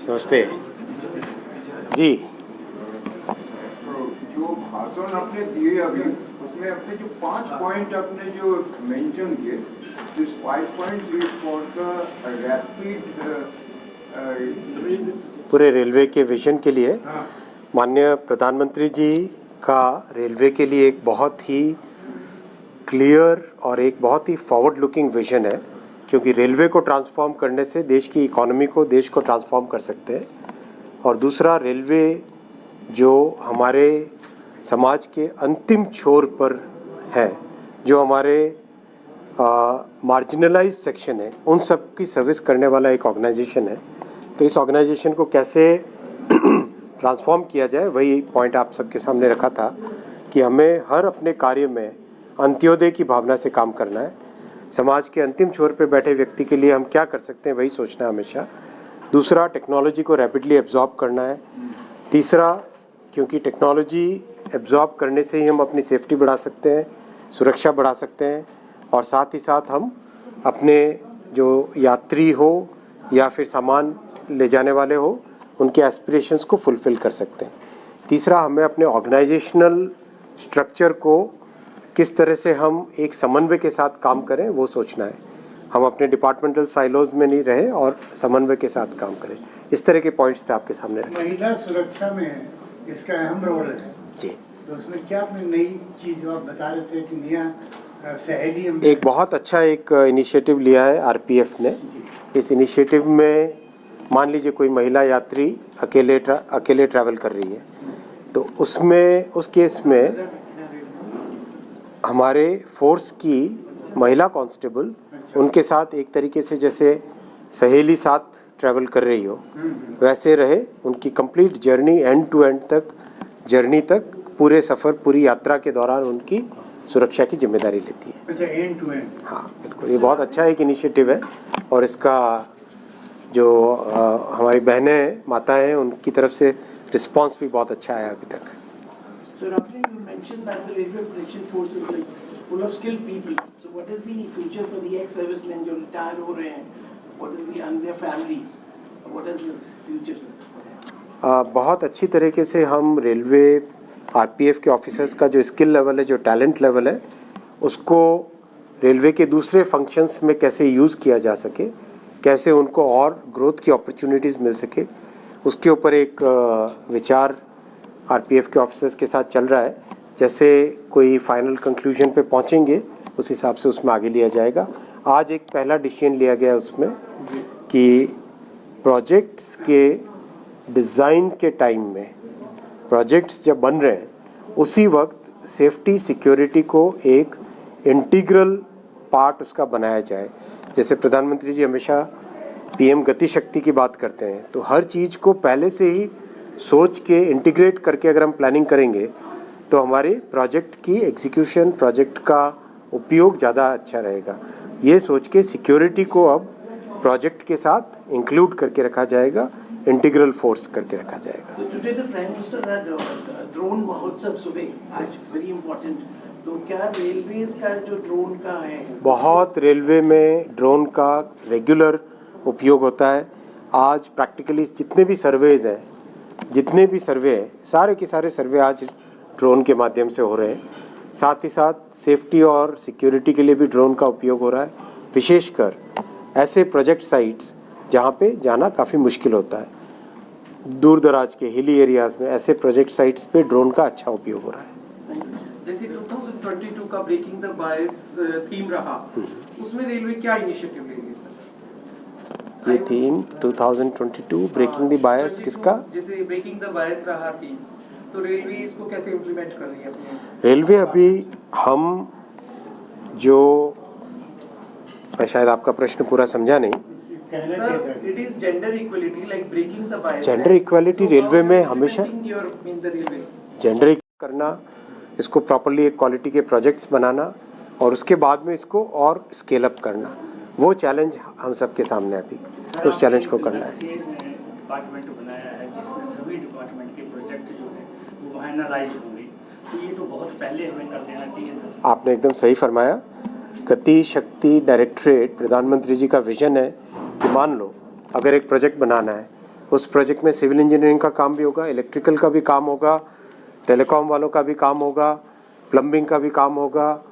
नमस्ते जी। जो भाषण आपने दिए अभी उसमें अपने जो 5 पॉइंट आपने जो मेंशन किए, this 5 points is for the rapid पूरे रेलवे के विजन के लिए माननीय प्रधानमंत्री जी का रेलवे के लिए एक बहुत ही क्लियर और एक बहुत ही फॉरवर्ड लुकिंग विजन है, क्योंकि रेलवे को ट्रांसफॉर्म करने से देश की इकोनॉमी को, देश को ट्रांसफॉर्म कर सकते हैं। और दूसरा, रेलवे जो हमारे समाज के अंतिम छोर पर है, जो हमारे मार्जिनलाइज सेक्शन है, उन सब की सर्विस करने वाला एक ऑर्गेनाइजेशन है। तो इस ऑर्गेनाइजेशन को कैसे ट्रांसफॉर्म किया जाए, वही पॉइंट आप सबके सामने रखा था कि हमें हर अपने कार्य में अंत्योदय की भावना से काम करना है। समाज के अंतिम छोर पे बैठे व्यक्ति के लिए हम क्या कर सकते हैं, वही सोचना है हमेशा। दूसरा, टेक्नोलॉजी को रैपिडली एब्जॉर्ब करना है। तीसरा, क्योंकि टेक्नोलॉजी एब्जॉर्ब करने से ही हम अपनी सेफ्टी बढ़ा सकते हैं, सुरक्षा बढ़ा सकते हैं, और साथ ही साथ हम अपने जो यात्री हो या फिर सामान ले जाने वाले हो, उनके एस्पिरेशंस को फुलफ़िल कर सकते हैं। तीसरा, हमें अपने ऑर्गेनाइजेशनल स्ट्रक्चर को किस तरह से हम एक समन्वय के साथ काम करें, वो सोचना है। हम अपने डिपार्टमेंटल साइलोज में नहीं रहे और समन्वय के साथ काम करें। इस तरह के पॉइंट्स थे आपके सामने रखे। महिला सुरक्षा में इसका अहम रोल है जी। तो उसमें क्या आपने नई चीज़ जो आप बता रहे थे कि नया सहेली एक बहुत अच्छा एक इनिशिएटिव लिया है आरपीएफ ने। इस इनिशिएटिव में मान लीजिए कोई महिला यात्री अकेले ट्रैवल कर रही है, तो उसमें उस केस में हमारे फोर्स की महिला कांस्टेबल उनके साथ एक तरीके से जैसे सहेली साथ ट्रैवल कर रही हो वैसे रहे, उनकी complete journey end to end तक, जर्नी तक, पूरे सफ़र, पूरी यात्रा के दौरान उनकी सुरक्षा की जिम्मेदारी लेती है। अच्छा, एंड टू एंड। हाँ बिल्कुल, ये बहुत अच्छा एक इनिशिएटिव है और इसका जो हमारी बहनें हैं, माताएं हैं, उनकी तरफ से रिस्पांस भी बहुत अच्छा आया अभी तक। So roughly you mentioned that the Railway Protection Force is like full of skilled people. So what is the future for the ex-servicemen जो retire हो रहे हैं? What is the and their families? What is the future sir? बहुत अच्छी तरीके से हम railway RPF के ऑफिसर्स का जो स्किल लेवल है, जो टैलेंट लेवल है, उसको रेलवे के दूसरे फंक्शंस में कैसे यूज़ किया जा सके, कैसे उनको और ग्रोथ की अपॉर्चुनिटीज़ मिल सके, उसके ऊपर एक विचार आरपीएफ के ऑफिसर्स के साथ चल रहा है। जैसे कोई फाइनल कंक्लूजन पे पहुंचेंगे, उस हिसाब से उसमें आगे लिया जाएगा। आज एक पहला डिसीजन लिया गया उसमें कि प्रोजेक्ट्स के डिज़ाइन के टाइम में, प्रोजेक्ट्स जब बन रहे हैं उसी वक्त सेफ्टी सिक्योरिटी को एक इंटीग्रल पार्ट उसका बनाया जाए। जैसे प्रधानमंत्री जी हमेशा पीएम गति शक्ति की बात करते हैं, तो हर चीज़ को पहले से ही सोच के इंटीग्रेट करके अगर हम प्लानिंग करेंगे तो हमारे प्रोजेक्ट की एग्जीक्यूशन, प्रोजेक्ट का उपयोग ज़्यादा अच्छा रहेगा। ये सोच के सिक्योरिटी को अब प्रोजेक्ट के साथ इंक्लूड करके रखा जाएगा, इंटीग्रल फोर्स करके रखा जाएगा। So today the Prime Minister had drone महोत्सव सुबह आज very important. तो क्या रेलवेज का जो ड्रोन का है? बहुत रेलवे में ड्रोन का रेगुलर उपयोग होता है। आज प्रैक्टिकली जितने भी सर्वेज हैं, जितने भी सर्वे हैं, सारे के सारे सर्वे आज ड्रोन के माध्यम से हो रहे हैं। साथ ही साथ सेफ्टी और सिक्योरिटी के लिए भी ड्रोन का उपयोग हो रहा है, विशेषकर ऐसे प्रोजेक्ट साइट्स जहाँ पे जाना काफ़ी मुश्किल होता है। दूर दराज के हिली एरियाज़ में ऐसे प्रोजेक्ट साइट्स पे ड्रोन का अच्छा उपयोग हो रहा है। जैसे 2022 का ब्रेकिंग द बायस थीम रहा, उसमें रेलवे क्या इनिशिएटिव लेंगे सर? ये थीम 2022 ब्रेकिंग द बायस किसका? जैसे ब्रेकिंग द बायस रहा थीम, तो रेलवे इसको कैसे इम्प्लीमेंट कर रही है अपने? रेलवे अभी हम जो, मैं शायद आपका प्रश्न पूरा समझा नहीं। Sir, it is gender equality like breaking the bias. Gender equality railway में हमेशा जेंडर करना, इसको प्रॉपर्ली एक क्वालिटी के प्रोजेक्ट्स बनाना और उसके बाद में इसको और स्केल अप करना, वो चैलेंज हम सबके सामने अभी, उस चैलेंज को करना है। डिपार्टमेंट बनाया है जिसमें सभी डिपार्टमेंट के प्रोजेक्ट जो है वो फाइनलाइज होंगे, तो ये तो बहुत पहले हमें कर देना चाहिए था। आपने एकदम सही फरमाया। गति शक्ति डायरेक्टरेट, प्रधानमंत्री जी का विजन है कि मान लो अगर एक प्रोजेक्ट बनाना है, उस प्रोजेक्ट में सिविल इंजीनियरिंग का काम भी होगा, इलेक्ट्रिकल का भी काम होगा, टेलीकॉम वालों का भी काम होगा, प्लम्बिंग का भी काम होगा,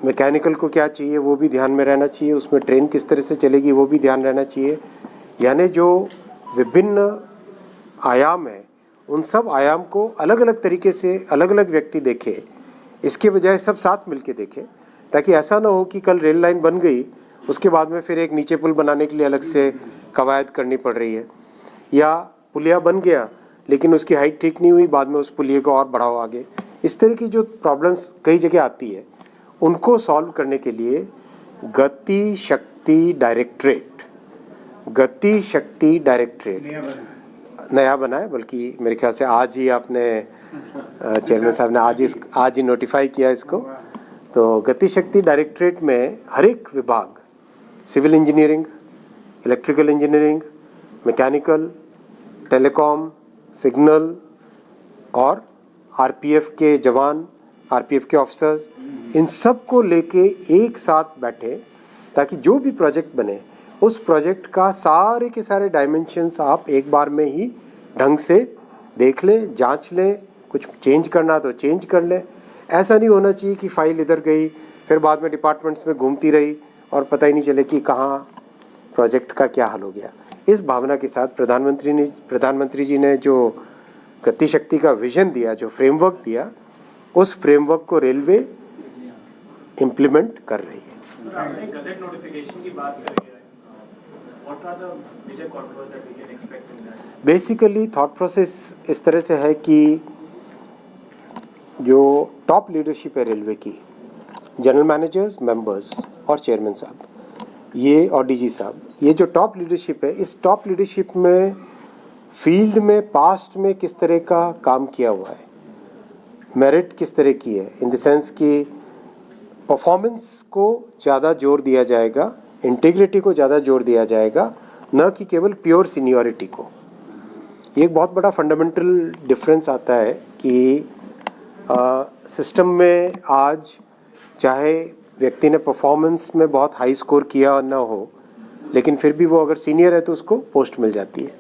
मैकेनिकल को क्या चाहिए वो भी ध्यान में रहना चाहिए, उसमें ट्रेन किस तरह से चलेगी वो भी ध्यान रहना चाहिए। यानी जो विभिन्न आयाम है उन सब आयाम को अलग अलग तरीके से अलग अलग व्यक्ति देखे, इसके बजाय सब साथ मिलके देखें, ताकि ऐसा ना हो कि कल रेल लाइन बन गई उसके बाद में फिर एक नीचे पुल बनाने के लिए अलग से कवायद करनी पड़ रही है, या पुलिया बन गया लेकिन उसकी हाइट ठीक नहीं हुई, बाद में उस पुलिये को और बढ़ाओ आगे। इस तरह की जो प्रॉब्लम्स कई जगह आती है उनको सॉल्व करने के लिए गति शक्ति डायरेक्टरेट, गति शक्ति डायरेक्टरेट नया बना है, बल्कि मेरे ख्याल से आज ही आपने चेयरमैन साहब ने आज ही नोटिफाई किया इसको। तो गति शक्ति डायरेक्टरेट में हर एक विभाग, civil engineering, electrical engineering, mechanical, telecom, signal और आरपीएफ के जवान, आरपीएफ के ऑफिसर्स, इन सब को लेके एक साथ बैठे ताकि जो भी प्रोजेक्ट बने उस प्रोजेक्ट का सारे के सारे डायमेंशंस आप एक बार में ही ढंग से देख लें, जांच लें, कुछ चेंज करना तो चेंज कर लें। ऐसा नहीं होना चाहिए कि फाइल इधर गई फिर बाद में डिपार्टमेंट्स में घूमती रही और पता ही नहीं चले कि कहाँ प्रोजेक्ट का क्या हाल हो गया। इस भावना के साथ प्रधानमंत्री जी ने जो गति शक्ति का विजन दिया, जो फ्रेमवर्क दिया, उस फ्रेमवर्क को रेलवे इम्प्लीमेंट कर रही है। सर, आपने गजट नोटिफिकेशन की बात करी है, what are the major controls that we can expect in that? Basically thought process इस तरह से है कि जो टॉप लीडरशिप है रेलवे की, जनरल मैनेजर्स, मेंबर्स और चेयरमैन साहब, ये और डीजी साहब, ये जो टॉप लीडरशिप है, इस टॉप लीडरशिप में फील्ड में पास्ट में किस तरह का काम किया हुआ है, मेरिट किस तरह की है, इन द सेंस कि परफॉर्मेंस को ज़्यादा जोर दिया जाएगा, इंटीग्रिटी को ज़्यादा जोर दिया जाएगा, न कि केवल प्योर सीनियरिटी को। ये एक बहुत बड़ा फंडामेंटल डिफरेंस आता है कि सिस्टम में आज चाहे व्यक्ति ने परफॉर्मेंस में बहुत हाई स्कोर किया ना हो, लेकिन फिर भी वो अगर सीनियर है तो उसको पोस्ट मिल जाती है।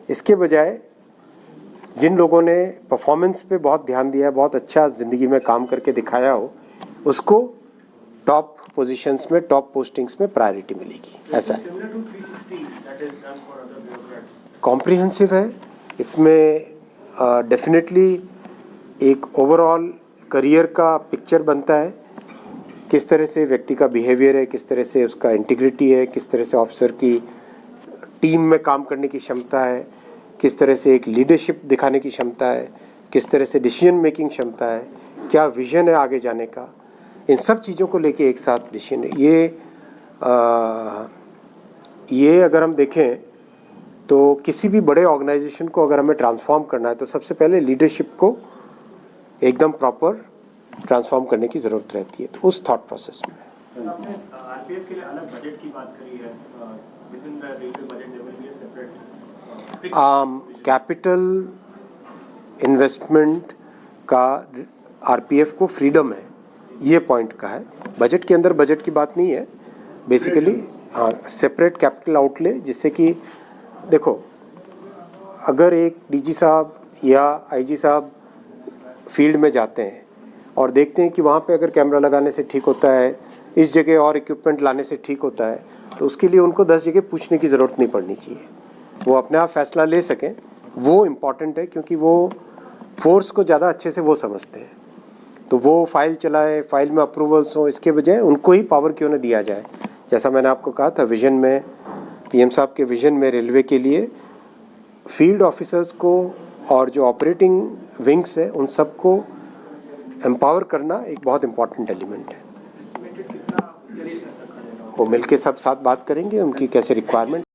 इसके बजाय जिन लोगों ने परफॉर्मेंस पे बहुत ध्यान दिया है, बहुत अच्छा ज़िंदगी में काम करके दिखाया हो, उसको टॉप पोजीशंस में, टॉप पोस्टिंग्स में प्रायोरिटी मिलेगी। ऐसा है, Similar to 360 that is done for other bureaucrats. Comprehensive है। इसमें डेफिनेटली एक ओवरऑल करियर का पिक्चर बनता है, किस तरह से व्यक्ति का बिहेवियर है, किस तरह से उसका इंटीग्रिटी है, किस तरह से ऑफिसर की टीम में काम करने की क्षमता है, किस तरह से एक लीडरशिप दिखाने की क्षमता है, किस तरह से डिसीजन मेकिंग क्षमता है, क्या विजन है आगे जाने का, इन सब चीज़ों को लेके एक साथ डिसीजन है। ये अगर हम देखें तो किसी भी बड़े ऑर्गेनाइजेशन को अगर हमें ट्रांसफॉर्म करना है तो सबसे पहले लीडरशिप को एकदम प्रॉपर ट्रांसफॉर्म करने की ज़रूरत रहती है, तो उस थॉट प्रोसेस में। सर, आपने आरपीएफ के लिए अलग बजट की बात करी है, within the railway budget there will be a separate capital investment का आरपीएफ को फ्रीडम है, ये पॉइंट का है। बजट के अंदर बजट की बात नहीं है, बेसिकली हाँ सेपरेट कैपिटल आउटले, जिससे कि देखो अगर एक डीजी साहब या आईजी साहब फील्ड में जाते हैं और देखते हैं कि वहाँ पे अगर कैमरा लगाने से ठीक होता है, इस जगह और इक्विपमेंट लाने से ठीक होता है, तो उसके लिए उनको 10 जगह पूछने की ज़रूरत नहीं पड़नी चाहिए, वो अपने आप फैसला ले सकें। वो इम्पॉर्टेंट है क्योंकि वो फोर्स को ज़्यादा अच्छे से वो समझते हैं, तो वो फाइल चलाए, फाइल में अप्रूवल्स हो, इसके बजाय उनको ही पावर क्यों न दिया जाए। जैसा मैंने आपको कहा था विजन में, पीएम साहब के विजन में रेलवे के लिए फील्ड ऑफिसर्स को और जो ऑपरेटिंग विंग्स है उन सबको एम्पावर करना एक बहुत इम्पॉर्टेंट एलिमेंट है। एस्टिमेटेड कितना चलिए सर रखा जाएगा? वो मिलके सब साथ बात करेंगे उनकी कैसे रिक्वायरमेंट